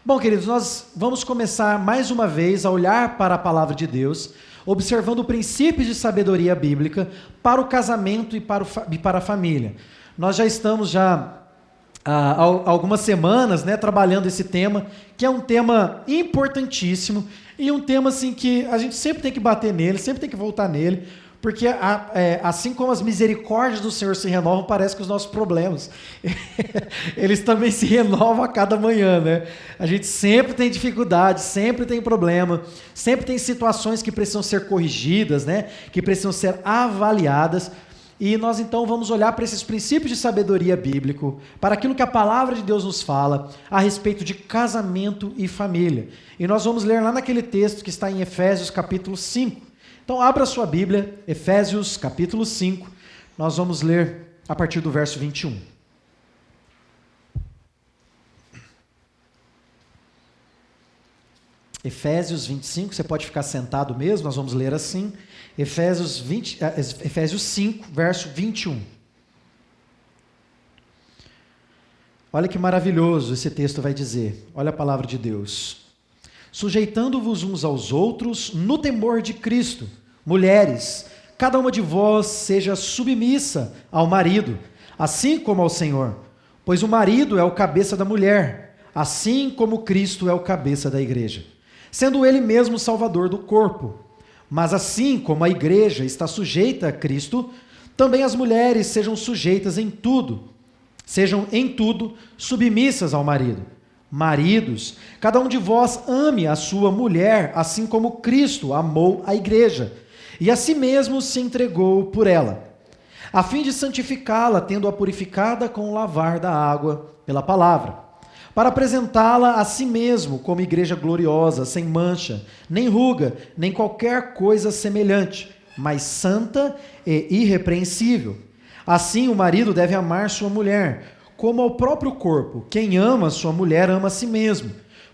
Bom, queridos, nós vamos começar mais uma vez a olhar para a palavra de Deus, observando princípios de sabedoria bíblica para o casamento e para a família. Nós já estamos há algumas semanas, trabalhando esse tema, que é um tema importantíssimo e um tema assim, que a gente sempre tem que bater nele, sempre tem que voltar nele, porque assim como as misericórdias do Senhor se renovam, parece que os nossos problemas, eles também se renovam a cada manhã, né? A gente sempre tem dificuldade, sempre tem problema, sempre tem situações que precisam ser corrigidas, que precisam ser avaliadas, e nós então vamos olhar para esses princípios de sabedoria bíblico, para aquilo que a palavra de Deus nos fala a respeito de casamento e família. E nós vamos ler lá naquele texto que está em Efésios capítulo 5. Então, abra sua Bíblia, Efésios capítulo 5, nós vamos ler a partir do verso 21. Efésios 25, você pode ficar sentado mesmo, nós vamos ler assim. Efésios 5, verso 21. Olha que maravilhoso esse texto vai dizer, olha a palavra de Deus. Sujeitando-vos uns aos outros no temor de Cristo. Mulheres, cada uma de vós seja submissa ao marido, assim como ao Senhor, pois o marido é o cabeça da mulher, assim como Cristo é o cabeça da igreja, sendo ele mesmo o salvador do corpo. Mas assim como a igreja está sujeita a Cristo, também as mulheres sejam sujeitas em tudo, sejam em tudo submissas ao marido. Maridos, cada um de vós ame a sua mulher, assim como Cristo amou a igreja, e a si mesmo se entregou por ela, a fim de santificá-la, tendo-a purificada com o lavar da água pela palavra, para apresentá-la a si mesmo como igreja gloriosa, sem mancha, nem ruga, nem qualquer coisa semelhante, mas santa e irrepreensível. Assim o marido deve amar sua mulher, como ao próprio corpo. Quem ama sua mulher ama a si mesmo,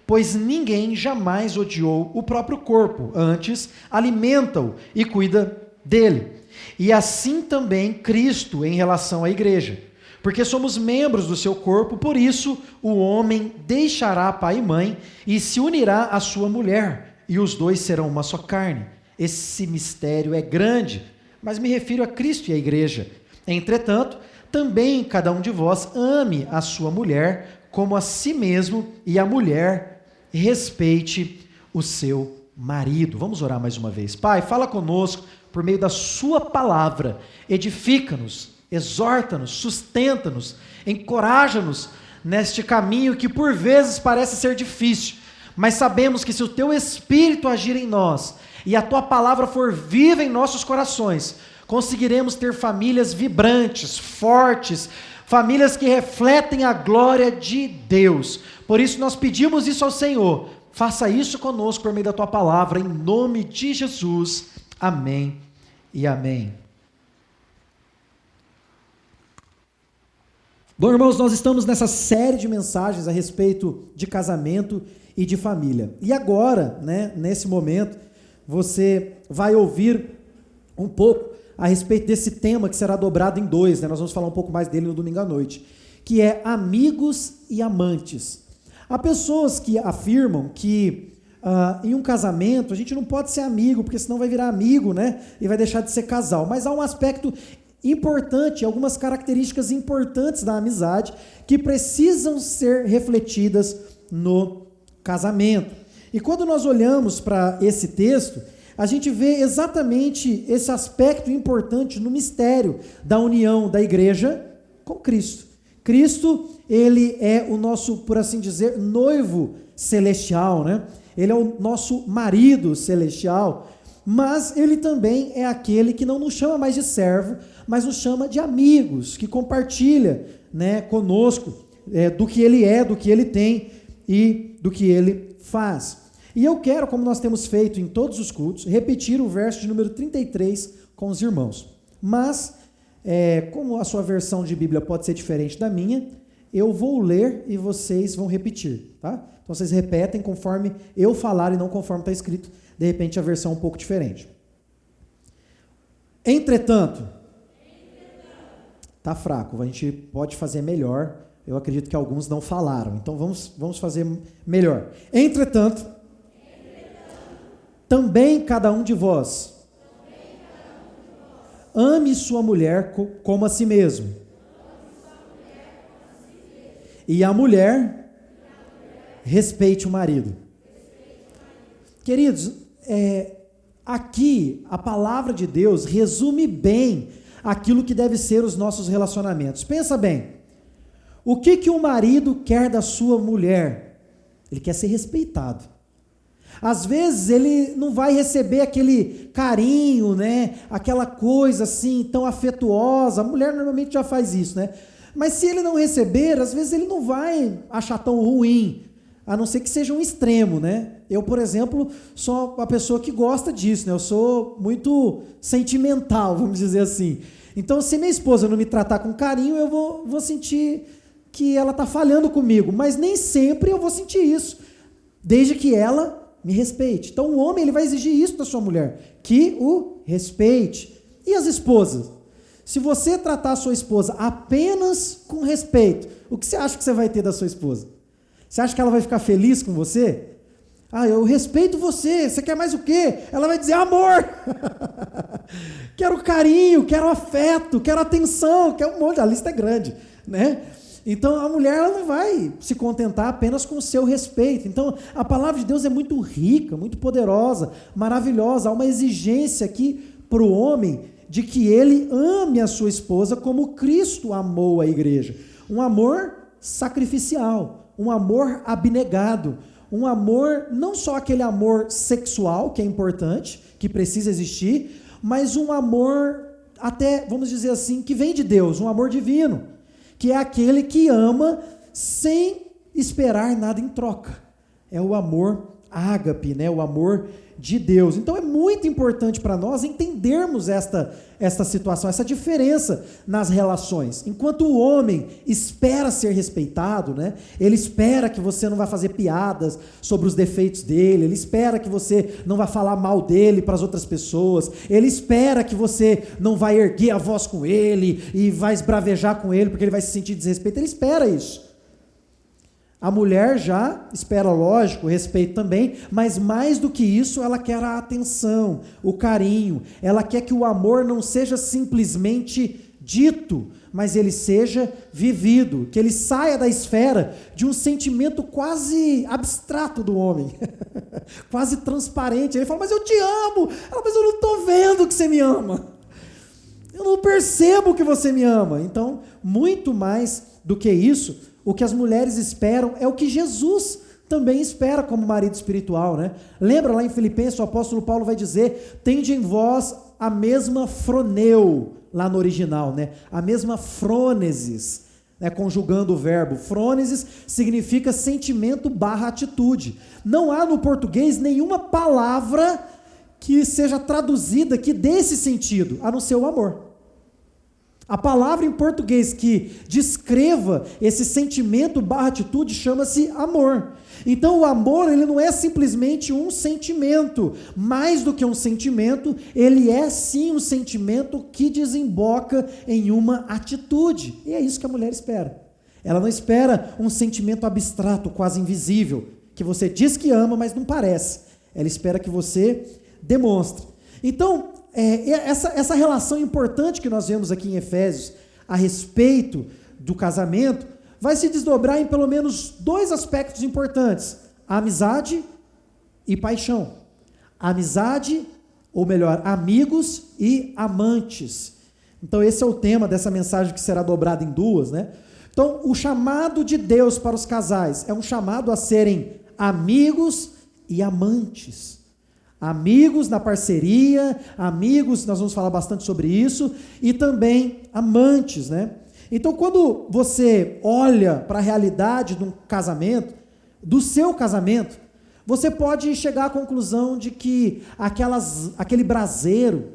pois ninguém jamais odiou o próprio corpo, antes alimenta-o e cuida dele. E assim também Cristo em relação à igreja, porque somos membros do seu corpo, por isso o homem deixará pai e mãe e se unirá à sua mulher, e os dois serão uma só carne. Esse mistério é grande, mas me refiro a Cristo e à igreja. Entretanto, também cada um de vós ame a sua mulher como a si mesmo, e a mulher respeite o seu marido. Vamos orar mais uma vez. Pai, fala conosco por meio da sua palavra, edifica-nos, exorta-nos, sustenta-nos, encoraja-nos neste caminho que por vezes parece ser difícil, mas sabemos que se o teu Espírito agir em nós e a tua palavra for viva em nossos corações, conseguiremos ter famílias vibrantes, fortes, famílias que refletem a glória de Deus. Por isso nós pedimos isso ao Senhor. Faça isso conosco por meio da tua palavra, em nome de Jesus. Amém e amém. Bom, irmãos, nós estamos nessa série de mensagens a respeito de casamento e de família. E agora, nesse momento, você vai ouvir um pouco a respeito desse tema que será dobrado em dois, nós vamos falar um pouco mais dele no domingo à noite, que é amigos e amantes. Há pessoas que afirmam que em um casamento a gente não pode ser amigo, porque senão vai virar amigo, e vai deixar de ser casal. Mas há um aspecto importante, algumas características importantes da amizade que precisam ser refletidas no casamento. E quando nós olhamos para esse texto, a gente vê exatamente esse aspecto importante no mistério da união da igreja com Cristo. Cristo, ele é o nosso, por assim dizer, noivo celestial, Ele é o nosso marido celestial, mas ele também é aquele que não nos chama mais de servo, mas nos chama de amigos, que compartilha, conosco do que ele é, do que ele tem e do que ele faz. E eu quero, como nós temos feito em todos os cultos, repetir o verso de número 33 com os irmãos. Mas, como a sua versão de Bíblia pode ser diferente da minha, eu vou ler e vocês vão repetir, tá? Então vocês repetem conforme eu falar e não conforme está escrito. De repente a versão é um pouco diferente. Entretanto, tá fraco, a gente pode fazer melhor, Eu acredito que alguns não falaram, então vamos fazer melhor. Entretanto, também cada um de vós ame sua mulher como a si mesmo. E a mulher respeite o marido. Queridos, aqui a palavra de Deus resume bem aquilo que deve ser os nossos relacionamentos. Pensa bem, o que o marido quer da sua mulher? Ele quer ser respeitado. Às vezes ele não vai receber aquele carinho, né? Aquela coisa assim tão afetuosa. A mulher normalmente já faz isso, né? Mas se ele não receber, às vezes ele não vai achar tão ruim, a não ser que seja um extremo, né? Eu, por exemplo, sou uma pessoa que gosta disso, né? Eu sou muito sentimental, vamos dizer assim. Então, se minha esposa não me tratar com carinho, eu vou sentir que ela está falhando comigo, mas nem sempre eu vou sentir isso, desde que ela me respeite. Então o homem ele vai exigir isso da sua mulher, que o respeite. E as esposas? Se você tratar a sua esposa apenas com respeito, o que você acha que você vai ter da sua esposa? Você acha que ela vai ficar feliz com você? Eu respeito você, você quer mais o quê? Ela vai dizer amor, quero carinho, quero afeto, quero atenção, quero um monte, a lista é grande, né? Então a mulher ela não vai se contentar apenas com o seu respeito. Então a palavra de Deus é muito rica, muito poderosa, maravilhosa. Há uma exigência aqui para o homem de que ele ame a sua esposa como Cristo amou a igreja. Um amor sacrificial, um amor abnegado, um amor, não só aquele amor sexual que é importante, que precisa existir, mas um amor até, vamos dizer assim, que vem de Deus, um amor divino, que é aquele que ama sem esperar nada em troca. É o amor ágape, né? O amor de Deus. Então é muito importante para nós entendermos esta situação, essa diferença nas relações. Enquanto o homem espera ser respeitado, né? Ele espera que você não vai fazer piadas sobre os defeitos dele, ele espera que você não vai falar mal dele para as outras pessoas, ele espera que você não vai erguer a voz com ele e vai esbravejar com ele porque ele vai se sentir desrespeito, ele espera isso. A mulher já espera, lógico, o respeito também, mas mais do que isso, ela quer a atenção, o carinho. Ela quer que o amor não seja simplesmente dito, mas ele seja vivido, que ele saia da esfera de um sentimento quase abstrato do homem, quase transparente. Ele fala, mas eu te amo. Ela, mas eu não estou vendo que você me ama. Eu não percebo que você me ama. Então, muito mais do que isso, o que as mulheres esperam é o que Jesus também espera como marido espiritual, né? Lembra lá em Filipenses, o apóstolo Paulo vai dizer, tende em vós a mesma froneu, lá no original, né? A mesma frônesis, né? Conjugando o verbo. Frônesis significa sentimento / atitude. Não há no português nenhuma palavra que seja traduzida que dê esse sentido, a não ser o amor. A palavra em português que descreva esse sentimento / atitude chama-se amor. Então o amor ele não é simplesmente um sentimento, mais do que um sentimento, ele é sim um sentimento que desemboca em uma atitude. E é isso que a mulher espera. Ela não espera um sentimento abstrato, quase invisível, que você diz que ama, mas não parece. Ela espera que você demonstre. Então, essa relação importante que nós vemos aqui em Efésios a respeito do casamento vai se desdobrar em pelo menos 2 aspectos importantes: a amizade e paixão. A amizade, ou melhor, amigos e amantes. Então esse é o tema dessa mensagem que será dobrada em 2, né? Então o chamado de Deus para os casais é um chamado a serem amigos e amantes. Amigos na parceria, amigos, nós vamos falar bastante sobre isso, e também amantes, né? Então, quando você olha para a realidade de um casamento, do seu casamento, você pode chegar à conclusão de que aquele braseiro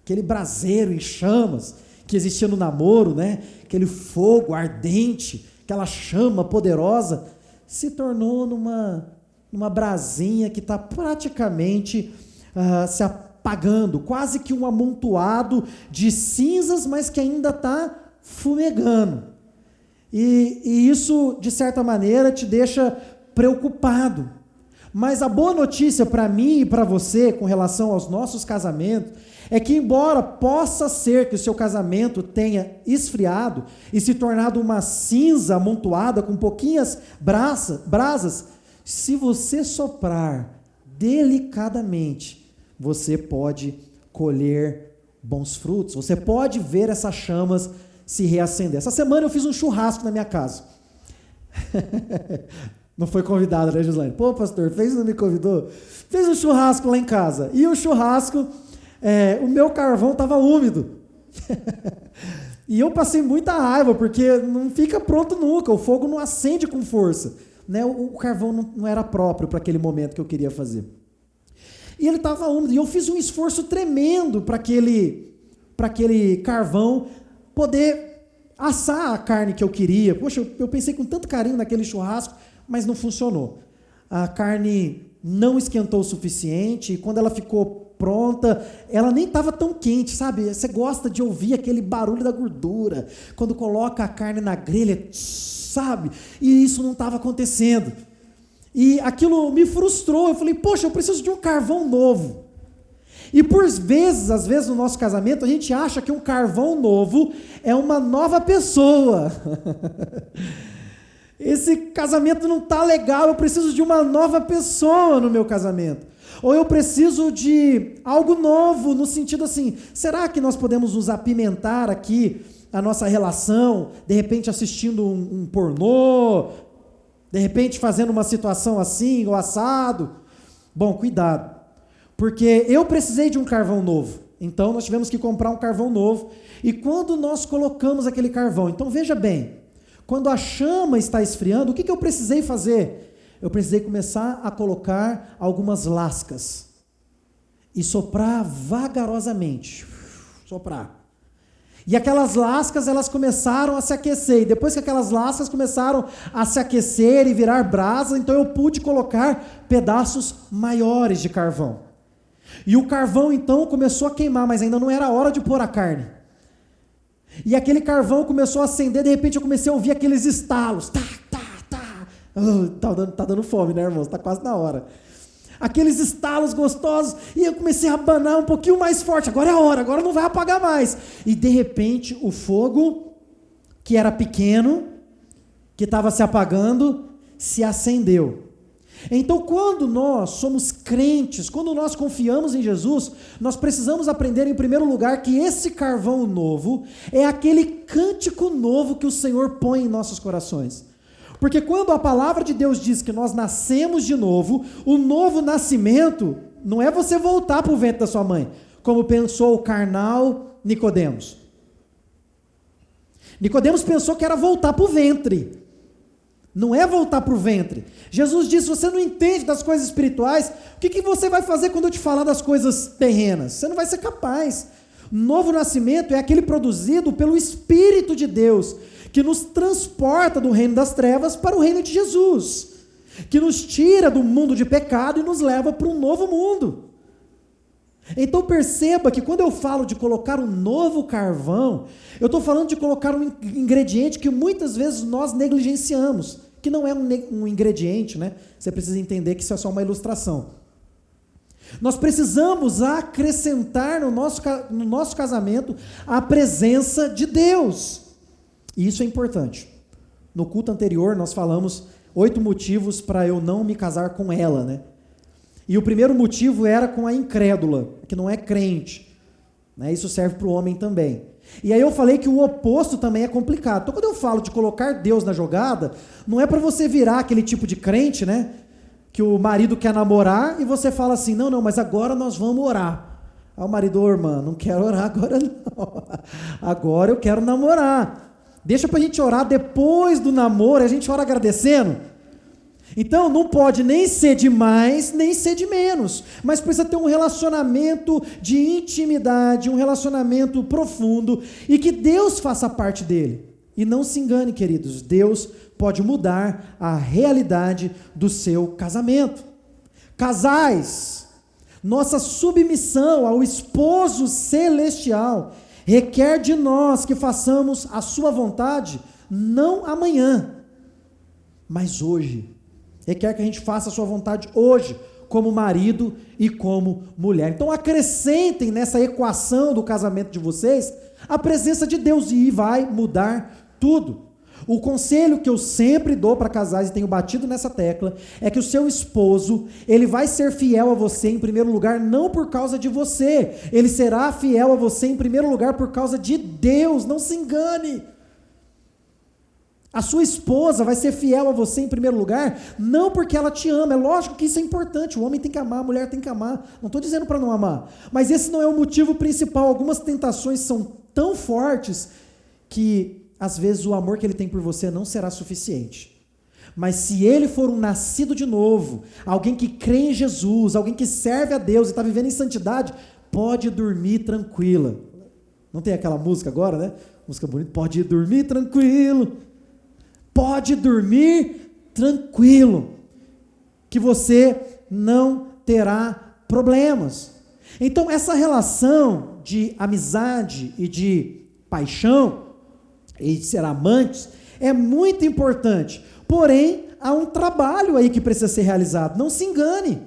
em chamas que existia no namoro, né? Aquele fogo ardente, aquela chama poderosa, se tornou numa brasinha que está praticamente se apagando, quase que um amontoado de cinzas, mas que ainda está fumegando. E isso, de certa maneira, te deixa preocupado. Mas a boa notícia para mim e para você, com relação aos nossos casamentos, é que embora possa ser que o seu casamento tenha esfriado e se tornado uma cinza amontoada com pouquinhas brasas, se você soprar delicadamente, você pode colher bons frutos, você pode ver essas chamas se reacender. Essa semana eu fiz um churrasco na minha casa. Não foi convidado, né, Gislaine? Pô, pastor, não me convidou? Fez um churrasco lá em casa. E o churrasco, o meu carvão estava úmido. E eu passei muita raiva, porque não fica pronto nunca, o fogo não acende com força. Né? O carvão não era próprio para aquele momento que eu queria fazer. E ele estava úmido, e eu fiz um esforço tremendo para aquele carvão poder assar a carne que eu queria. Poxa, eu pensei com tanto carinho naquele churrasco, mas não funcionou. A carne não esquentou o suficiente, e quando ela ficou pronta, ela nem estava tão quente, sabe? Você gosta de ouvir aquele barulho da gordura, quando coloca a carne na grelha, sabe? E isso não estava acontecendo. E aquilo me frustrou, eu falei, poxa, eu preciso de um carvão novo. E por vezes, às vezes no nosso casamento, a gente acha que um carvão novo é uma nova pessoa. Esse casamento não está legal, eu preciso de uma nova pessoa no meu casamento. Ou eu preciso de algo novo, no sentido assim, será que nós podemos nos apimentar aqui a nossa relação, de repente assistindo um pornô, de repente fazendo uma situação assim, ou assado? Bom, cuidado, porque eu precisei de um carvão novo, então nós tivemos que comprar um carvão novo, e quando nós colocamos aquele carvão, então veja bem, quando a chama está esfriando, o que eu precisei fazer? Eu precisei começar a colocar algumas lascas e soprar vagarosamente, soprar. E aquelas lascas, elas começaram a se aquecer, e depois que aquelas lascas começaram a se aquecer e virar brasa, então eu pude colocar pedaços maiores de carvão. E o carvão então começou a queimar, mas ainda não era a hora de pôr a carne. E aquele carvão começou a acender, de repente eu comecei a ouvir aqueles estalos. Tá. Tá dando fome, né, irmãos? Tá quase na hora. Aqueles estalos gostosos, e eu comecei a abanar um pouquinho mais forte. Agora é a hora, agora não vai apagar mais. E de repente o fogo, que era pequeno, que estava se apagando, se acendeu. Então, quando nós somos crentes, quando nós confiamos em Jesus, nós precisamos aprender, em primeiro lugar, que esse carvão novo é aquele cântico novo que o Senhor põe em nossos corações. Porque quando a palavra de Deus diz que nós nascemos de novo, o novo nascimento não é você voltar para o ventre da sua mãe, como pensou o carnal Nicodemos. Nicodemos pensou que era voltar para o ventre. Não é voltar para o ventre. Jesus disse, você não entende das coisas espirituais, o que você vai fazer quando eu te falar das coisas terrenas? Você não vai ser capaz. Novo nascimento é aquele produzido pelo Espírito de Deus, que nos transporta do reino das trevas para o reino de Jesus, que nos tira do mundo de pecado e nos leva para um novo mundo. Então perceba que quando eu falo de colocar um novo carvão, eu estou falando de colocar um ingrediente que muitas vezes nós negligenciamos, que não é um ingrediente, né? Você precisa entender que isso é só uma ilustração. Nós precisamos acrescentar no nosso casamento a presença de Deus. E isso é importante. No culto anterior nós falamos 8 motivos para eu não me casar com ela, né? E o primeiro motivo era com a incrédula, que não é crente. Né? Isso serve para o homem também. E aí eu falei que o oposto também é complicado. Então quando eu falo de colocar Deus na jogada, não é para você virar aquele tipo de crente, né? Que o marido quer namorar e você fala assim, não, mas agora nós vamos orar. Aí o marido, irmã, não quero orar agora não. Agora eu quero namorar. Deixa para a gente orar depois do namoro, a gente ora agradecendo. Então não pode nem ser de mais, nem ser de menos, mas precisa ter um relacionamento de intimidade, um relacionamento profundo, e que Deus faça parte dele. E não se engane, queridos, Deus pode mudar a realidade do seu casamento. Casais, nossa submissão ao esposo celestial requer de nós que façamos a sua vontade não amanhã, mas hoje. Ele quer que a gente faça a sua vontade hoje, como marido e como mulher. Então acrescentem nessa equação do casamento de vocês a presença de Deus, e vai mudar tudo. O conselho que eu sempre dou para casais, e tenho batido nessa tecla, é que o seu esposo, ele vai ser fiel a você em primeiro lugar, não por causa de você, ele será fiel a você em primeiro lugar por causa de Deus, não se engane. A sua esposa vai ser fiel a você em primeiro lugar, não porque ela te ama, é lógico que isso é importante, o homem tem que amar, a mulher tem que amar, não estou dizendo para não amar, mas esse não é o motivo principal. Algumas tentações são tão fortes que às vezes o amor que ele tem por você não será suficiente. Mas se ele for um nascido de novo, alguém que crê em Jesus, alguém que serve a Deus e está vivendo em santidade, pode dormir tranquila. Não tem aquela música agora, né? Música bonita, pode dormir tranquilo. Pode dormir tranquilo, que você não terá problemas. Então essa relação de amizade e de paixão, e de ser amantes, é muito importante. Porém, há um trabalho aí que precisa ser realizado. Não se engane.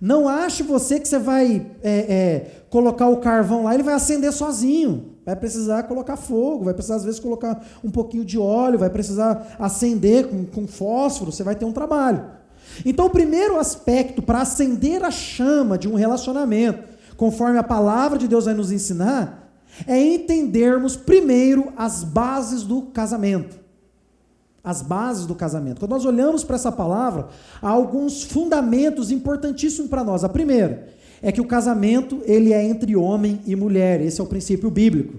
Não ache você que você vai colocar o carvão lá e ele vai acender sozinho. Vai precisar colocar fogo, vai precisar às vezes colocar um pouquinho de óleo, vai precisar acender com fósforo, você vai ter um trabalho. Então o primeiro aspecto para acender a chama de um relacionamento, conforme a palavra de Deus vai nos ensinar, é entendermos primeiro as bases do casamento. As bases do casamento. Quando nós olhamos para essa palavra, há alguns fundamentos importantíssimos para nós. A primeira é que o casamento, ele é entre homem e mulher. Esse é o princípio bíblico.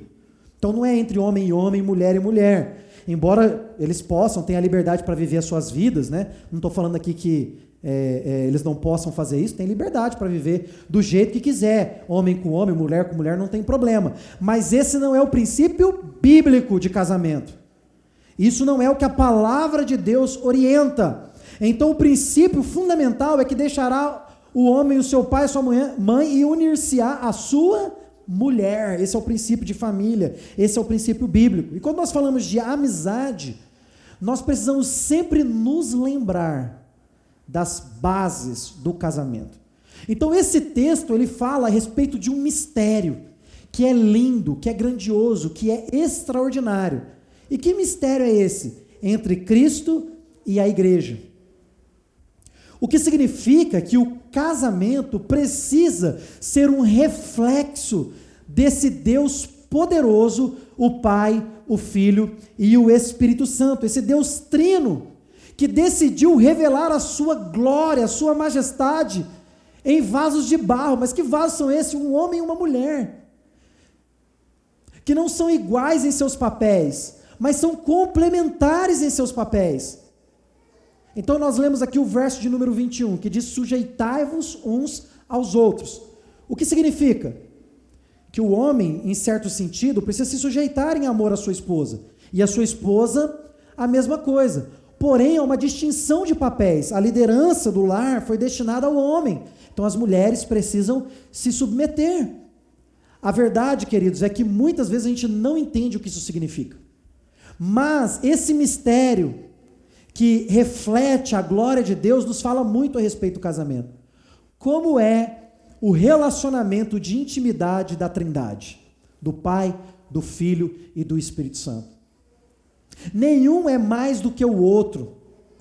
Então não é entre homem e homem, mulher e mulher. Embora eles possam ter a liberdade para viver as suas vidas, né? Não estou falando aqui que eles não possam fazer isso, tem liberdade para viver do jeito que quiser, homem com homem, mulher com mulher, não tem problema, mas esse não é o princípio bíblico de casamento, isso não é o que a palavra de Deus orienta. Então o princípio fundamental é que deixará o homem o seu pai e sua mãe e unir-se-á a sua mulher. Esse é o princípio de família, esse é o princípio bíblico. E quando nós falamos de amizade, nós precisamos sempre nos lembrar das bases do casamento. Então esse texto, ele fala a respeito de um mistério, que é lindo, que é grandioso, que é extraordinário. E que mistério é esse? Entre Cristo e a igreja. O que significa que o casamento precisa ser um reflexo desse Deus poderoso, o Pai, o Filho e o Espírito Santo, esse Deus trino, que decidiu revelar a sua glória, a sua majestade, em vasos de barro. Mas que vasos são esses? Um homem e uma mulher, que não são iguais em seus papéis, mas são complementares em seus papéis. Então nós lemos aqui o verso de número 21, que diz: sujeitai-vos uns aos outros. O que significa? Que o homem, em certo sentido, precisa se sujeitar em amor à sua esposa, e a sua esposa a mesma coisa. Porém, há uma distinção de papéis. A liderança do lar foi destinada ao homem. Então, as mulheres precisam se submeter. A verdade, queridos, é que muitas vezes a gente não entende o que isso significa. Mas esse mistério que reflete a glória de Deus nos fala muito a respeito do casamento. Como é o relacionamento de intimidade da Trindade, do Pai, do Filho e do Espírito Santo. Nenhum é mais do que o outro.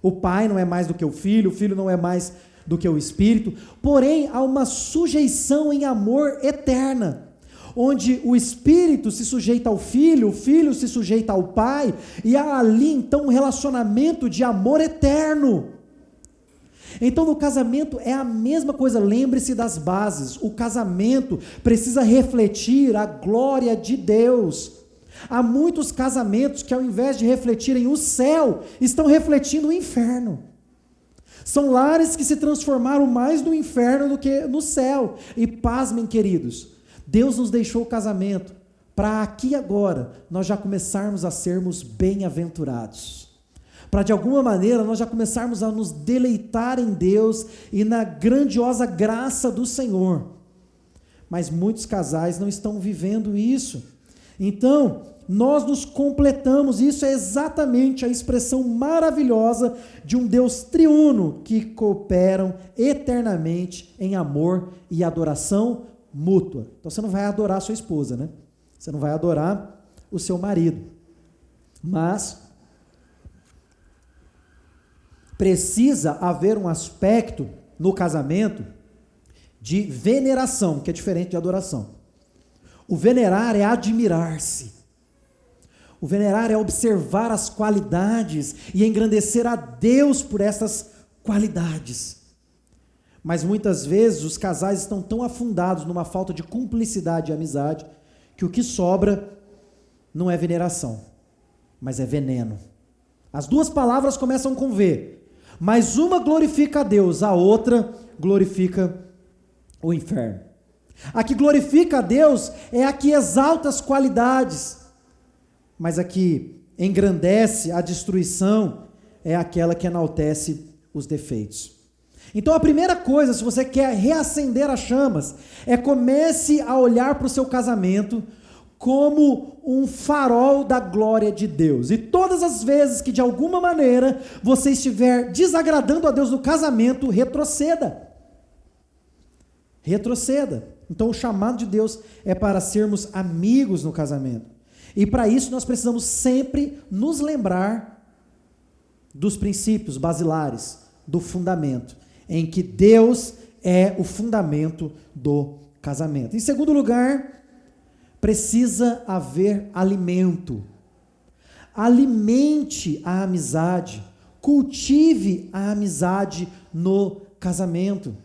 O Pai não é mais do que o Filho não é mais do que o Espírito. Porém, há uma sujeição em amor eterna, onde o Espírito se sujeita ao Filho, o Filho se sujeita ao Pai, e há ali então um relacionamento de amor eterno. Então no casamento é a mesma coisa. Lembre-se das bases. O casamento precisa refletir a glória de Deus. Há muitos casamentos que, ao invés de refletirem o céu, estão refletindo o inferno. São lares que se transformaram mais no inferno do que no céu. E pasmem, queridos, Deus nos deixou o casamento para aqui e agora nós já começarmos a sermos bem-aventurados. Para de alguma maneira nós já começarmos a nos deleitar em Deus e na grandiosa graça do Senhor. Mas muitos casais não estão vivendo isso. Então, nós nos completamos, e isso é exatamente a expressão maravilhosa de um Deus triuno que cooperam eternamente em amor e adoração mútua. Então você não vai adorar a sua esposa, né? Você não vai adorar o seu marido. Mas precisa haver um aspecto no casamento de veneração, que é diferente de adoração. O venerar é admirar-se. O venerar é observar as qualidades e engrandecer a Deus por essas qualidades. Mas muitas vezes os casais estão tão afundados numa falta de cumplicidade e amizade que o que sobra não é veneração, mas é veneno. As duas palavras começam com V, mas uma glorifica a Deus, a outra glorifica o inferno. A que glorifica a Deus é a que exalta as qualidades, mas a que engrandece a destruição é aquela que enaltece os defeitos. Então a primeira coisa, se você quer reacender as chamas, é comece a olhar para o seu casamento como um farol da glória de Deus. E todas as vezes que de alguma maneira você estiver desagradando a Deus no casamento, retroceda. Retroceda. Então o chamado de Deus é para sermos amigos no casamento. E para isso nós precisamos sempre nos lembrar dos princípios basilares, do fundamento, em que Deus é o fundamento do casamento. Em segundo lugar, precisa haver alimento. Alimente a amizade, cultive a amizade no casamento.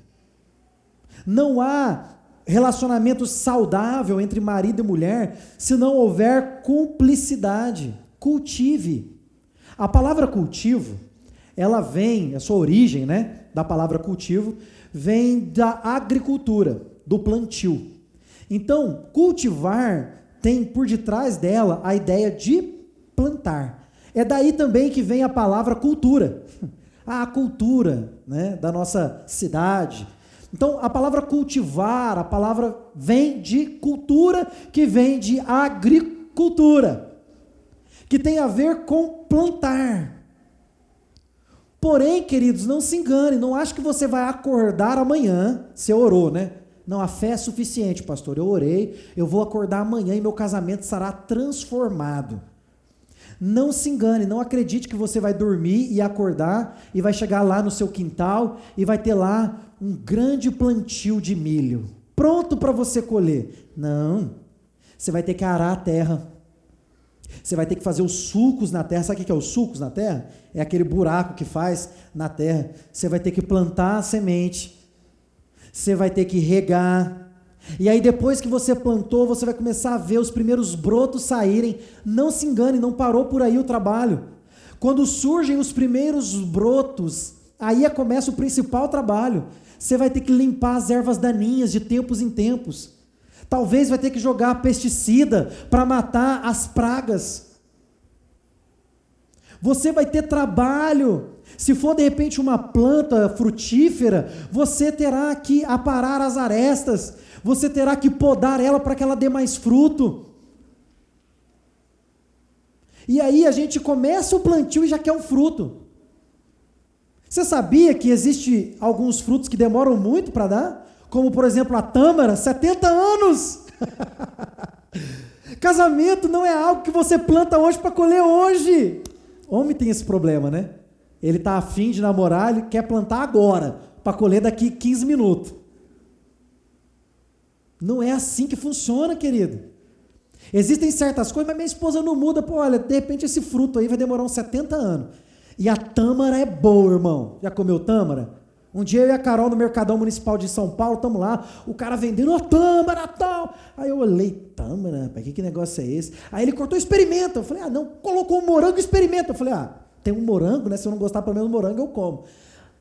Não há relacionamento saudável entre marido e mulher se não houver cumplicidade. Cultive. A palavra cultivo, ela vem, a sua origem, né, da palavra cultivo, vem da agricultura, do plantio. Então, cultivar tem por detrás dela a ideia de plantar. É daí também que vem a palavra cultura. A cultura, né, da nossa cidade. Então, a palavra cultivar, a palavra vem de cultura, que vem de agricultura, que tem a ver com plantar. Porém, queridos, não se engane, não ache que você vai acordar amanhã, você orou, né? Não, a fé é suficiente, pastor, eu orei, eu vou acordar amanhã e meu casamento será transformado. Não se engane, não acredite que você vai dormir e acordar e vai chegar lá no seu quintal e vai ter lá um grande plantio de milho, pronto para você colher. Não, você vai ter que arar a terra, você vai ter que fazer os sulcos na terra. Sabe o que é os sulcos na terra? É aquele buraco que faz na terra. Você vai ter que plantar a semente, você vai ter que regar, e aí depois que você plantou, você vai começar a ver os primeiros brotos saírem. Não se engane, não parou por aí o trabalho. Quando surgem os primeiros brotos, aí começa o principal trabalho. Você vai ter que limpar as ervas daninhas de tempos em tempos. Talvez vai ter que jogar pesticida para matar as pragas. Você vai ter trabalho. Se for de repente uma planta frutífera, você terá que aparar as arestas, você terá que podar ela para que ela dê mais fruto. E aí a gente começa o plantio e já quer um fruto. Você sabia que existe alguns frutos que demoram muito para dar? Como por exemplo a tâmara, 70 anos! Casamento não é algo que você planta hoje para colher hoje. Homem tem esse problema, né? Ele está afim de namorar, ele quer plantar agora, para colher daqui 15 minutos. Não é assim que funciona, querido. Existem certas coisas, mas minha esposa não muda. Pô, olha, de repente esse fruto aí vai demorar uns 70 anos. E a tâmara é boa, irmão. Já comeu tâmara? Um dia eu e a Carol no Mercadão Municipal de São Paulo, estamos lá, o cara vendendo, tâmara, tal. Aí eu olhei, tâmara, rapaz, que negócio é esse? Aí ele cortou, experimenta. Eu falei, não, colocou um morango, experimenta. Eu falei, tem um morango, né? Se eu não gostar pelo menos do morango, eu como.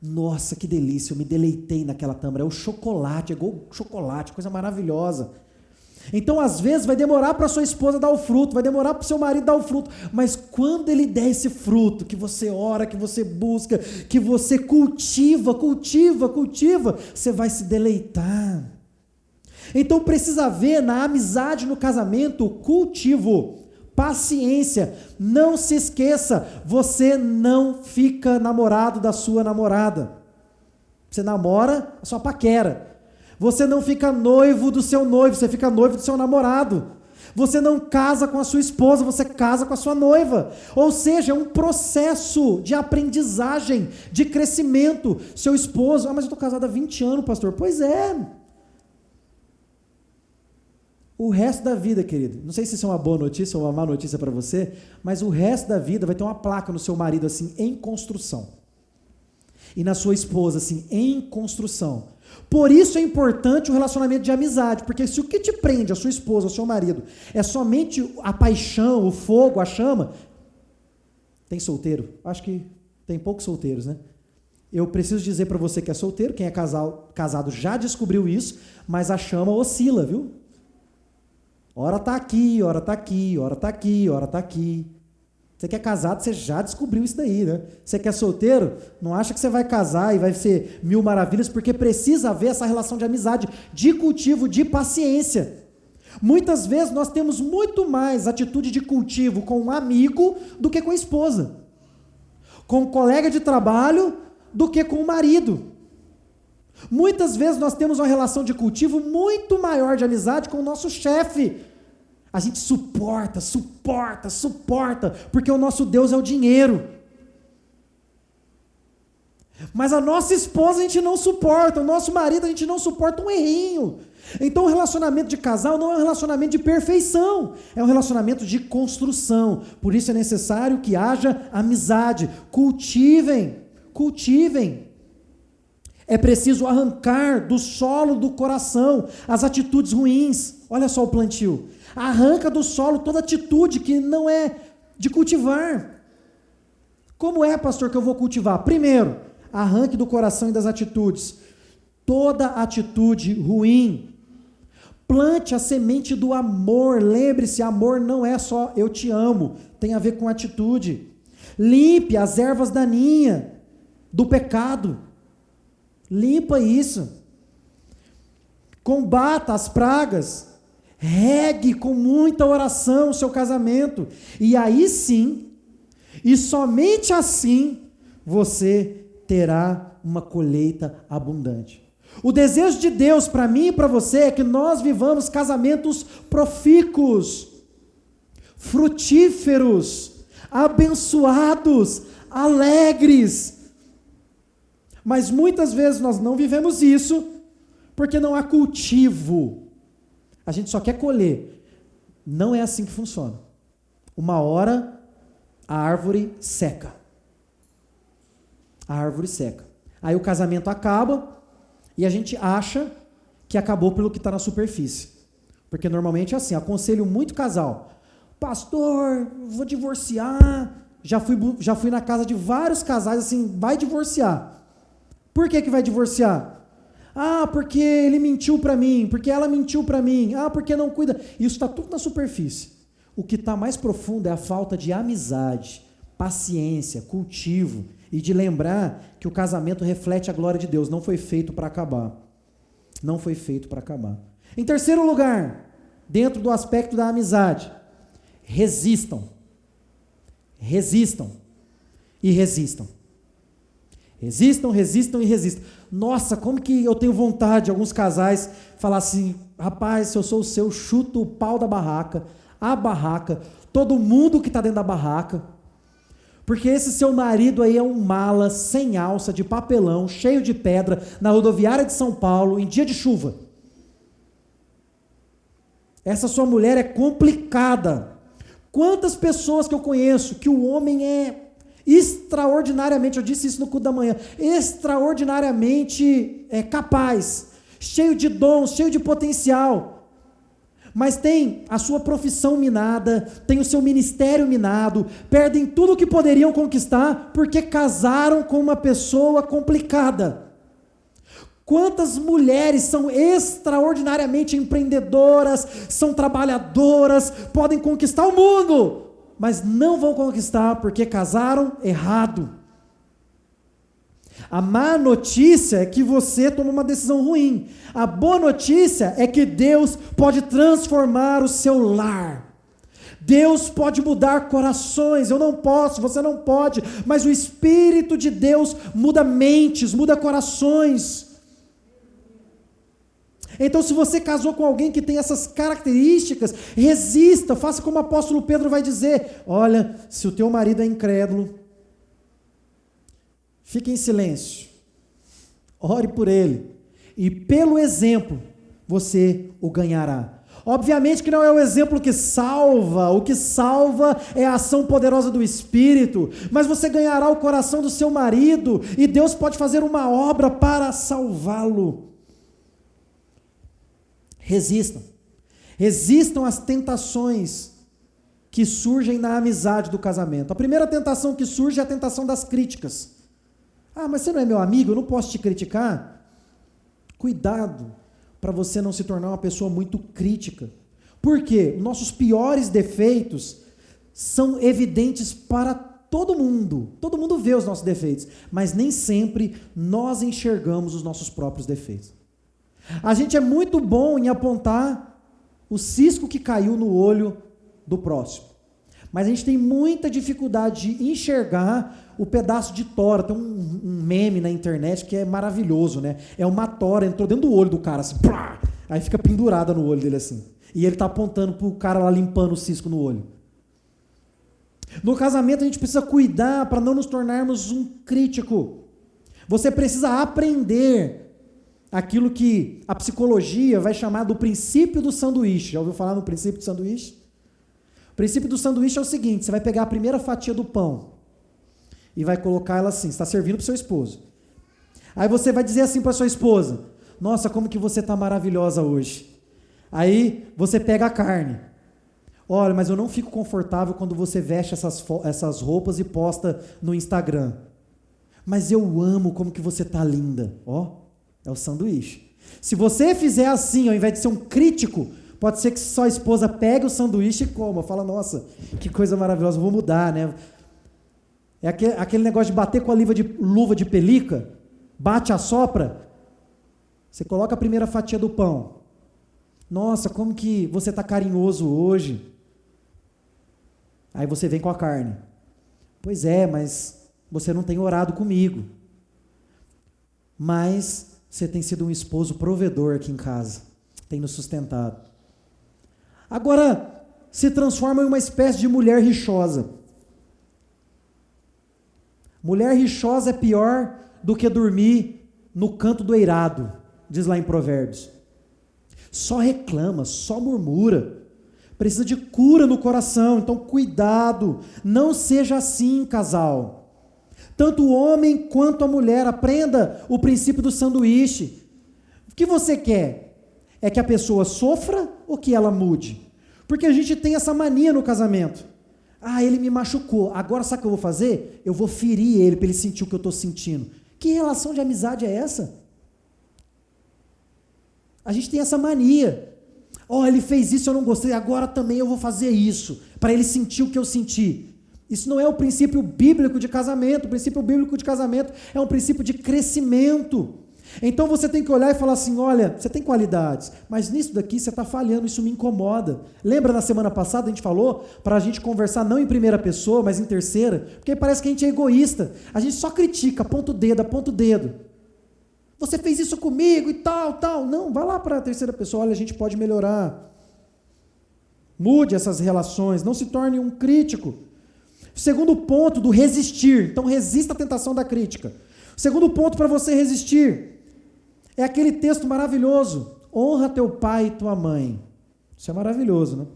Nossa, que delícia, eu me deleitei naquela tâmara. É o chocolate, é igual chocolate, coisa maravilhosa. Então, às vezes, vai demorar para sua esposa dar o fruto, vai demorar para o seu marido dar o fruto, mas quando ele der esse fruto, que você ora, que você busca, que você cultiva, você vai se deleitar. Então, precisa haver na amizade, no casamento, cultivo, Paciência. Não se esqueça, você não fica namorado da sua namorada. Você namora a sua paquera. Você não fica noivo do seu noivo, você fica noivo do seu namorado. Você não casa com a sua esposa, você casa com a sua noiva. Ou seja, é um processo de aprendizagem, de crescimento. Seu esposo, mas eu estou casado há 20 anos, pastor. Pois é. O resto da vida, querido, não sei se isso é uma boa notícia ou uma má notícia para você, mas o resto da vida vai ter uma placa no seu marido assim, em construção. E na sua esposa assim, em construção. Por isso é importante o relacionamento de amizade, porque se o que te prende a sua esposa, ao seu marido, é somente a paixão, o fogo, a chama, tem solteiro? Acho que tem poucos solteiros, né? Eu preciso dizer para você que é solteiro, quem é casado já descobriu isso, mas a chama oscila, viu? Ora tá aqui, ora tá aqui, ora tá aqui, ora tá aqui. Você que é casado, você já descobriu isso daí, né? Você que é solteiro, não acha que você vai casar e vai ser mil maravilhas, porque precisa haver essa relação de amizade, de cultivo, de paciência. Muitas vezes nós temos muito mais atitude de cultivo com um amigo do que com a esposa, com um colega de trabalho do que com o marido. Muitas vezes nós temos uma relação de cultivo muito maior de amizade com o nosso chefe. A gente suporta, porque o nosso Deus é o dinheiro. Mas a nossa esposa a gente não suporta, o nosso marido a gente não suporta um errinho. Então o relacionamento de casal não é um relacionamento de perfeição, é um relacionamento de construção. Por isso é necessário que haja amizade. Cultivem. É preciso arrancar do solo do coração as atitudes ruins. Olha só o plantio. Arranca do solo toda atitude que não é de cultivar. Como é, pastor, que eu vou cultivar? Primeiro, arranque do coração e das atitudes toda atitude ruim. Plante a semente do amor. Lembre-se, amor não é só eu te amo, tem a ver com atitude. Limpe as ervas daninhas do pecado. Limpa isso. Combata as pragas. Regue com muita oração o seu casamento. E aí sim, e somente assim, você terá uma colheita abundante. O desejo de Deus para mim e para você é que nós vivamos casamentos profícuos, frutíferos, abençoados, alegres. Mas muitas vezes nós não vivemos isso porque não há cultivo. A gente só quer colher. Não é assim que funciona. Uma hora a árvore seca. A árvore seca. Aí o casamento acaba e a gente acha que acabou pelo que está na superfície. Porque normalmente é assim, aconselho muito casal. Pastor, vou divorciar. Já fui na casa de vários casais assim, vai divorciar. Por que vai divorciar? Ah, porque ele mentiu para mim, porque ela mentiu para mim, ah, porque não cuida. Isso está tudo na superfície. O que está mais profundo é a falta de amizade, paciência, cultivo e de lembrar que o casamento reflete a glória de Deus, não foi feito para acabar. Não foi feito para acabar. Em terceiro lugar, dentro do aspecto da amizade, resistam. Resistam e resistam. Resistam e resistam. Nossa, como que eu tenho vontade, alguns casais, falar assim, rapaz, se eu sou o seu, chuto o pau da barraca, a barraca, todo mundo que está dentro da barraca, porque esse seu marido aí é um mala, sem alça, de papelão, cheio de pedra, na rodoviária de São Paulo, em dia de chuva. Essa sua mulher é complicada. Quantas pessoas que eu conheço, que o homem é extraordinariamente, eu disse isso no culto da manhã, extraordinariamente capaz, cheio de dons, cheio de potencial, mas tem a sua profissão minada, tem o seu ministério minado, perdem tudo o que poderiam conquistar porque casaram com uma pessoa complicada. Quantas mulheres são extraordinariamente empreendedoras, são trabalhadoras, podem conquistar o mundo, mas não vão conquistar porque casaram errado. A má notícia é que você toma uma decisão ruim. A boa notícia é que Deus pode transformar o seu lar. Deus pode mudar corações, eu não posso, você não pode, mas o Espírito de Deus muda mentes, muda corações. Então, se você casou com alguém que tem essas características, resista, faça como o apóstolo Pedro vai dizer: olha, se o teu marido é incrédulo, fique em silêncio, ore por ele, e pelo exemplo, você o ganhará. Obviamente que não é o exemplo que salva, o que salva é a ação poderosa do Espírito, mas você ganhará o coração do seu marido, e Deus pode fazer uma obra para salvá-lo. Resistam às tentações que surgem na amizade do casamento. A primeira tentação que surge é a tentação das críticas. Ah, mas você não é meu amigo, eu não posso te criticar? Cuidado para você não se tornar uma pessoa muito crítica. Por quê? Nossos piores defeitos são evidentes para todo mundo. Todo mundo vê os nossos defeitos, mas nem sempre nós enxergamos os nossos próprios defeitos. A gente é muito bom em apontar o cisco que caiu no olho do próximo, mas a gente tem muita dificuldade de enxergar o pedaço de tora. Tem um meme na internet que é maravilhoso, né? É uma tora, entrou dentro do olho do cara, assim, plá, aí fica pendurada no olho dele assim, e ele está apontando para o cara lá limpando o cisco no olho. No casamento a gente precisa cuidar para não nos tornarmos um crítico. Você precisa aprender aquilo que a psicologia vai chamar do princípio do sanduíche. Já ouviu falar no princípio do sanduíche? O princípio do sanduíche é o seguinte: você vai pegar a primeira fatia do pão e vai colocar ela assim, você está servindo para o seu esposo. Aí você vai dizer assim para sua esposa: nossa, como que você está maravilhosa hoje. Aí você pega a carne. Olha, mas eu não fico confortável quando você veste essas roupas e posta no Instagram. Mas eu amo como que você está linda. Ó. É o sanduíche. Se você fizer assim, ao invés de ser um crítico, pode ser que sua esposa pegue o sanduíche e coma. Fala, nossa, que coisa maravilhosa, vou mudar, né? É aquele negócio de bater com a luva de pelica, bate, assopra. Você coloca a primeira fatia do pão. Nossa, como que você está carinhoso hoje. Aí você vem com a carne. Pois é, mas você não tem orado comigo. Mas você tem sido um esposo provedor aqui em casa, tem nos sustentado. Agora, se transforma em uma espécie de mulher rixosa. Mulher rixosa é pior do que dormir no canto do eirado, diz lá em Provérbios. Só reclama, só murmura, precisa de cura no coração, então cuidado, não seja assim, casal. Tanto o homem quanto a mulher, aprenda o princípio do sanduíche. O que você quer? É que a pessoa sofra ou que ela mude? Porque a gente tem essa mania no casamento. Ah, ele me machucou, agora sabe o que eu vou fazer? Eu vou ferir ele para ele sentir o que eu estou sentindo. Que relação de amizade é essa? A gente tem essa mania. Oh, ele fez isso, eu não gostei, agora também eu vou fazer isso, para ele sentir o que eu senti. Isso não é o princípio bíblico de casamento. O princípio bíblico de casamento é um princípio de crescimento. Então você tem que olhar e falar assim: olha, você tem qualidades, mas nisso daqui você está falhando, isso me incomoda. Lembra na semana passada a gente falou para a gente conversar não em primeira pessoa, mas em terceira? Porque parece que a gente é egoísta. A gente só critica, aponta o dedo. Você fez isso comigo e tal. Não, vai lá para a terceira pessoa. Olha, a gente pode melhorar. Mude essas relações, não se torne um crítico. Segundo ponto do resistir. Então resista à tentação da crítica. O segundo ponto para você resistir é aquele texto maravilhoso: honra teu pai e tua mãe. Isso é maravilhoso, né?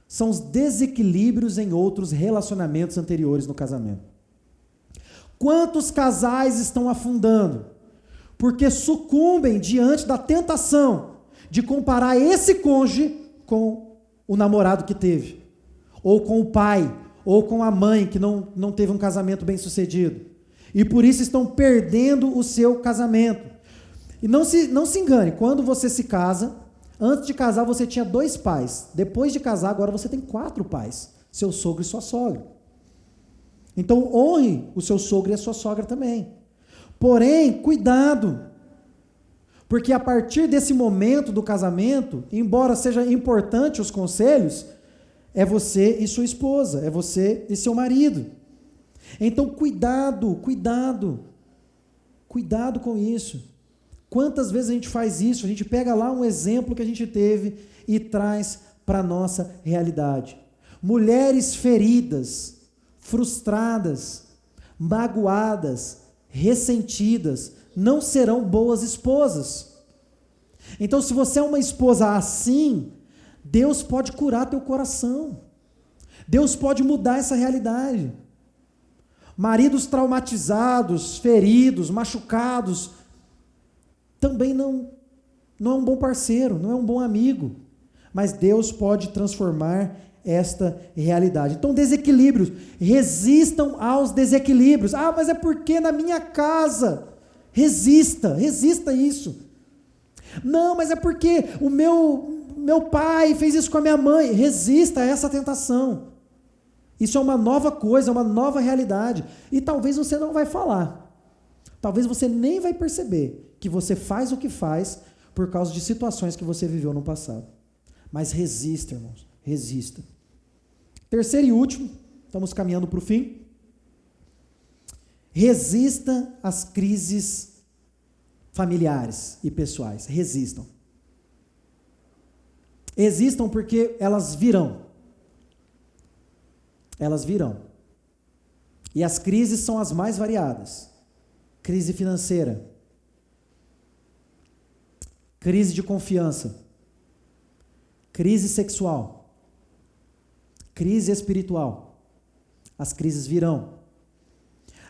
São os desequilíbrios em outros relacionamentos anteriores no casamento. Quantos casais estão afundando porque sucumbem diante da tentação de comparar esse cônjuge com o namorado que teve, ou com o pai, ou com a mãe que não teve um casamento bem sucedido, e por isso estão perdendo o seu casamento. E não se engane, quando você se casa, antes de casar você tinha 2 pais, depois de casar agora você tem 4 pais, seu sogro e sua sogra. Então honre o seu sogro e a sua sogra também. Porém, cuidado, porque a partir desse momento do casamento, embora seja importante os conselhos, é você e sua esposa, é você e seu marido. Então, cuidado com isso. Quantas vezes a gente faz isso? A gente pega lá um exemplo que a gente teve e traz para a nossa realidade. Mulheres feridas, frustradas, magoadas, ressentidas, não serão boas esposas. Então, se você é uma esposa assim, Deus pode curar teu coração. Deus pode mudar essa realidade. Maridos traumatizados, feridos, machucados, também não é um bom parceiro, não é um bom amigo. Mas Deus pode transformar esta realidade. Então, desequilíbrios. Resistam aos desequilíbrios. Ah, mas é porque na minha casa. Resista a isso. Não, mas é porque o meu pai fez isso com a minha mãe. Resista a essa tentação. Isso é uma nova coisa, uma nova realidade. E talvez você não vai falar. Talvez você nem vai perceber que você faz o que faz por causa de situações que você viveu no passado. Mas resista, irmãos. Resista. Terceiro e último, estamos caminhando para o fim. Resista às crises familiares e pessoais. Resistam. Existam porque elas virão. Elas virão. E as crises são as mais variadas. Crise financeira. Crise de confiança. Crise sexual. Crise espiritual. As crises virão.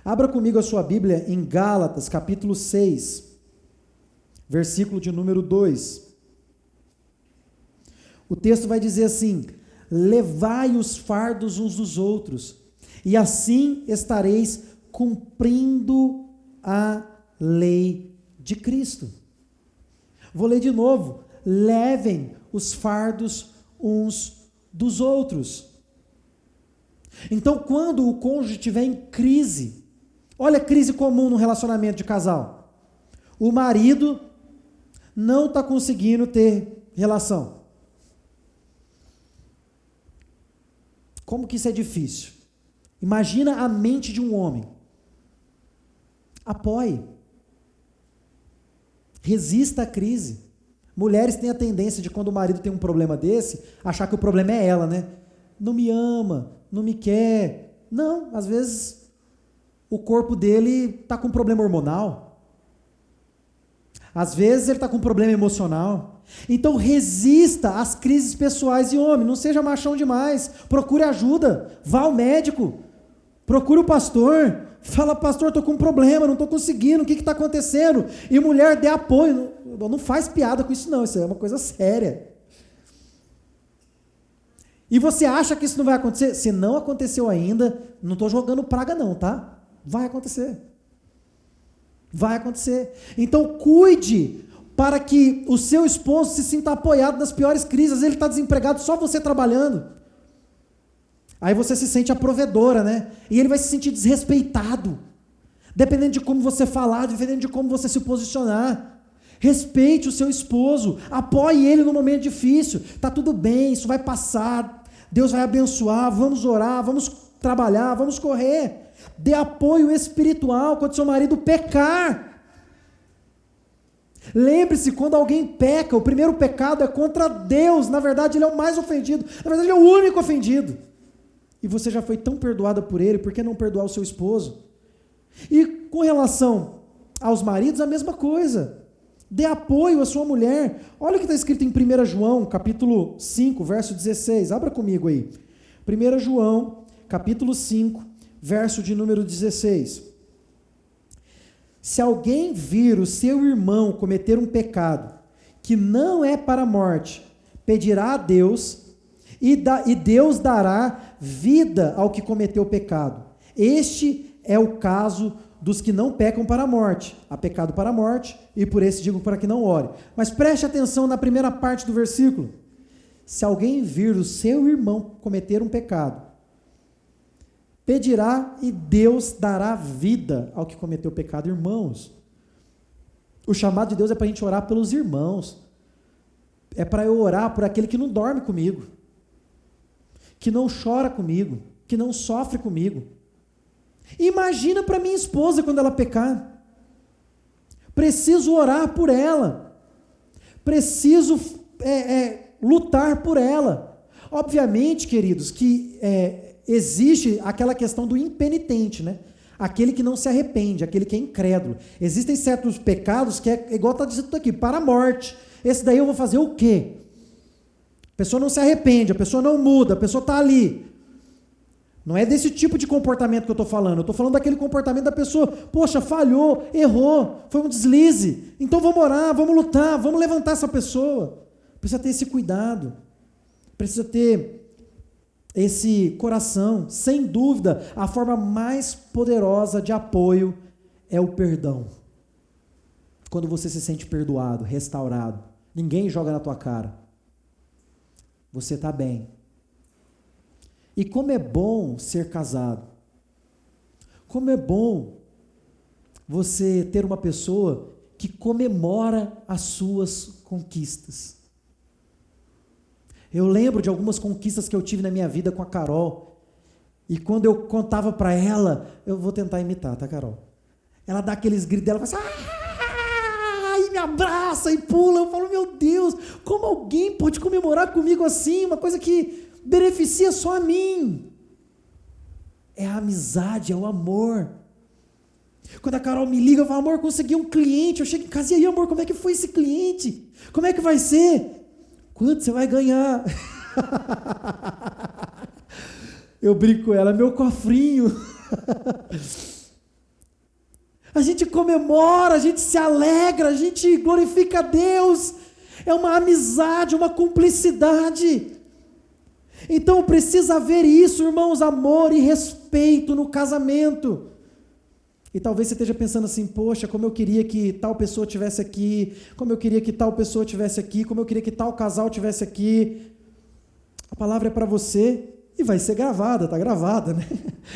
Abra comigo a sua Bíblia em Gálatas, capítulo 6, versículo de número 2. O texto vai dizer assim: levai os fardos uns dos outros, e assim estareis cumprindo a lei de Cristo. Vou ler de novo. Levem os fardos uns dos outros. Então, quando o cônjuge estiver em crise, olha a crise comum no relacionamento de casal. O marido não está conseguindo ter relação. Como que isso é difícil? Imagina a mente de um homem. Apoie. Resista à crise. Mulheres têm a tendência de, quando o marido tem um problema desse, achar que o problema é ela, né? Não me ama, não me quer. Não, às vezes o corpo dele está com problema hormonal. Às vezes ele está com problema emocional. Então resista às crises pessoais de homem. Não seja machão demais. Procure ajuda. Vá ao médico. Procure o pastor. Fala, pastor, estou com um problema, não estou conseguindo, o que está acontecendo? E mulher, dê apoio. Não faz piada com isso não, isso é uma coisa séria. E você acha que isso não vai acontecer? Se não aconteceu ainda, não estou jogando praga não, tá? Vai acontecer. Vai acontecer. Então cuide para que o seu esposo se sinta apoiado nas piores crises. Ele está desempregado, só você trabalhando. Aí você se sente a provedora, né? E ele vai se sentir desrespeitado. Dependendo de como você falar, dependendo de como você se posicionar. Respeite o seu esposo. Apoie ele no momento difícil. Tá tudo bem, isso vai passar. Deus vai abençoar. Vamos orar, vamos trabalhar, vamos correr. Dê apoio espiritual quando seu marido pecar. Lembre-se, quando alguém peca, o primeiro pecado é contra Deus. Na verdade, ele é o mais ofendido. Na verdade, ele é o único ofendido. E você já foi tão perdoada por ele, por que não perdoar o seu esposo? E com relação aos maridos, a mesma coisa. Dê apoio à sua mulher. Olha o que está escrito em 1 João, capítulo 5, verso 16. Abra comigo aí. 1 João, capítulo 5, verso de número 16. Se alguém vir o seu irmão cometer um pecado que não é para a morte, pedirá a Deus, e Deus dará vida ao que cometeu o pecado. Este é o caso dos que não pecam para a morte. Há pecado para a morte, e por esse digo para que não ore. Mas preste atenção na primeira parte do versículo. Se alguém vir o seu irmão cometer um pecado, pedirá e Deus dará vida ao que cometeu o pecado. Irmãos, o chamado de Deus é para a gente orar pelos irmãos. É para eu orar por aquele que não dorme comigo, que não chora comigo, que não sofre comigo. Imagina para minha esposa quando ela pecar. Preciso orar por ela. Preciso lutar por ela. Obviamente, queridos, que existe aquela questão do impenitente, né? Aquele que não se arrepende, aquele que é incrédulo. Existem certos pecados que é igual está dito aqui, para a morte. Esse daí eu vou fazer o quê? A pessoa não se arrepende, a pessoa não muda, a pessoa está ali. Não é desse tipo de comportamento que eu estou falando. Eu estou falando daquele comportamento da pessoa, poxa, falhou, errou, foi um deslize. Então vamos orar, vamos lutar, vamos levantar essa pessoa. Precisa ter esse cuidado. Precisa ter esse coração. Sem dúvida, a forma mais poderosa de apoio é o perdão. Quando você se sente perdoado, restaurado, ninguém joga na tua cara. Você está bem. E como é bom ser casado. Como é bom você ter uma pessoa que comemora as suas conquistas. Eu lembro de algumas conquistas que eu tive na minha vida com a Carol. E quando eu contava para ela, eu vou tentar imitar, tá, Carol? Ela dá aqueles gritos dela, faz e me abraça e pula. Eu falo, meu Deus, como alguém pode comemorar comigo assim? Uma coisa que beneficia só a mim. É a amizade, é o amor. Quando a Carol me liga, eu falo, amor, consegui um cliente. Eu chego em casa, e aí, amor, como é que foi esse cliente? Como é que vai ser? Quanto você vai ganhar? Eu brinco com ela, meu cofrinho. A gente comemora, a gente se alegra, a gente glorifica a Deus. É uma amizade, uma cumplicidade. Então precisa haver isso, irmãos, amor e respeito no casamento. E talvez você esteja pensando assim, poxa, como eu queria que tal pessoa estivesse aqui, como eu queria que tal pessoa estivesse aqui, como eu queria que tal casal estivesse aqui. A palavra é para você e vai ser gravada, está gravada, né?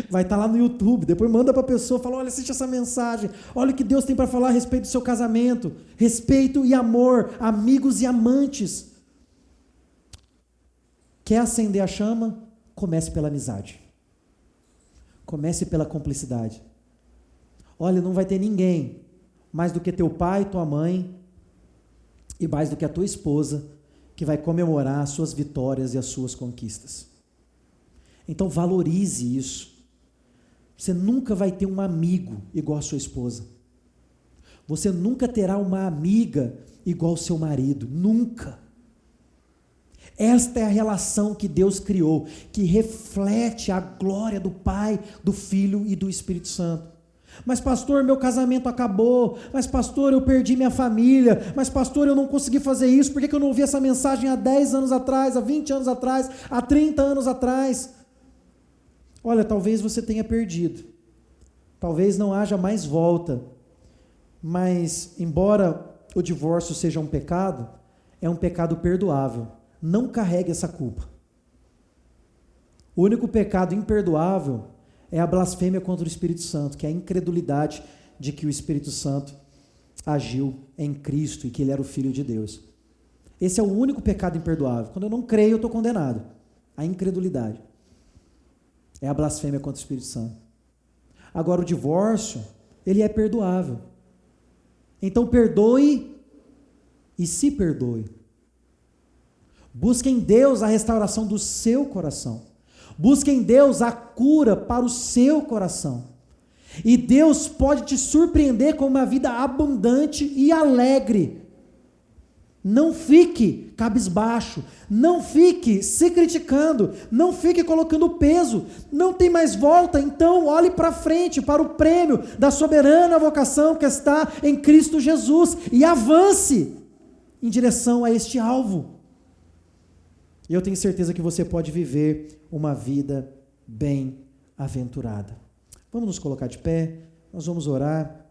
Vai estar lá no YouTube, depois manda para a pessoa, fala, olha, assiste essa mensagem, olha o que Deus tem para falar a respeito do seu casamento, respeito e amor, amigos e amantes. Quer acender a chama? Comece pela amizade. Comece pela cumplicidade. Olha, não vai ter ninguém mais do que teu pai, tua mãe e mais do que a tua esposa que vai comemorar as suas vitórias e as suas conquistas. Então valorize isso. Você nunca vai ter um amigo igual a sua esposa. Você nunca terá uma amiga igual ao seu marido. Nunca. Esta é a relação que Deus criou, que reflete a glória do Pai, do Filho e do Espírito Santo. Mas pastor, meu casamento acabou, mas pastor, eu perdi minha família, mas pastor, eu não consegui fazer isso, por que eu não ouvi essa mensagem há 10 anos atrás, há 20 anos atrás, há 30 anos atrás? Olha, talvez você tenha perdido, talvez não haja mais volta, mas embora o divórcio seja um pecado, é um pecado perdoável. Não carregue essa culpa. O único pecado imperdoável é a blasfêmia contra o Espírito Santo, que é a incredulidade de que o Espírito Santo agiu em Cristo e que ele era o Filho de Deus. Esse é o único pecado imperdoável. Quando eu não creio, eu estou condenado. A incredulidade é a blasfêmia contra o Espírito Santo. Agora, o divórcio, ele é perdoável. Então, perdoe e se perdoe. Busque em Deus a restauração do seu coração. Busque em Deus a cura para o seu coração. E Deus pode te surpreender com uma vida abundante e alegre. Não fique cabisbaixo. Não fique se criticando. Não fique colocando peso. Não tem mais volta. Então olhe para frente, para o prêmio da soberana vocação que está em Cristo Jesus. E avance em direção a este alvo. E eu tenho certeza que você pode viver uma vida bem-aventurada. Vamos nos colocar de pé, nós vamos orar.